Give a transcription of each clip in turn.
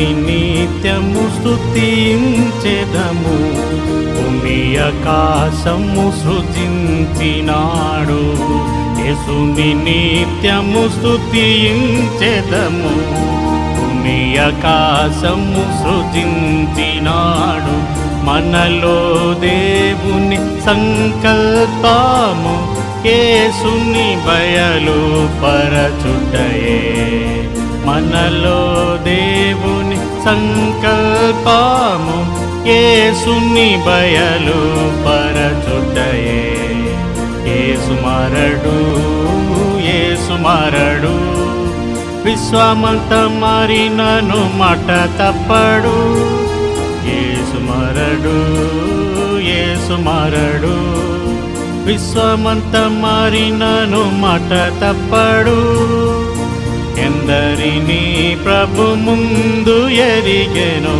యేసుని నిత్యము స్తుతించెదము. భూమి ఆకాశము సృజించినాడు, యేసుని నిత్యము స్తుతించెదము. భూమి ఆకాశము సృజించినాడు, మనలో దేవుని సంకల్పము యేసుని బయలు పరచుటయే. మనలో దేవుని సంకల్పము యేసుని బయలు పరచుటయే. యేసు మారడు, యేసు మారడు, విశ్వమంత మారినను మాట తప్పడు. యేసు మారడు, యేసు మారడు, విశ్వమంత మారినను మాట తప్పడు. ఎందరినీ ప్రభు ముందు ఎరిగెను,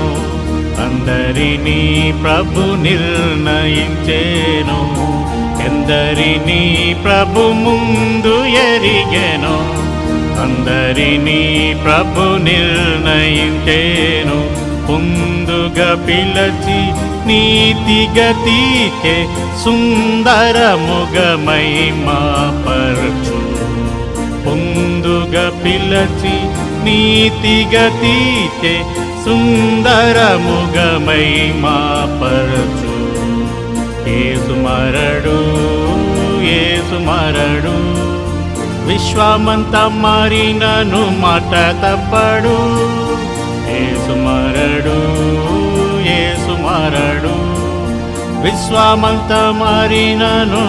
అందరినీ ప్రభు నిర్ణయించెను. ఎందరినీ ప్రభు ముందు ఎరిగెను, అందరినీ ప్రభు నిర్ణయించెను. ముందుగా పిలచి నీతిగతికే సుందరముగమై మాపరచు. ముందుగా పిలచి నీతిగతికే సుందరముగమై మాపరచు. యేసు మారడు, యేసు మారడు, విశ్వమంత మారినను మాట తప్పడు. యేసు మారడు, యేసు మారడు, విశ్వమంత మారినను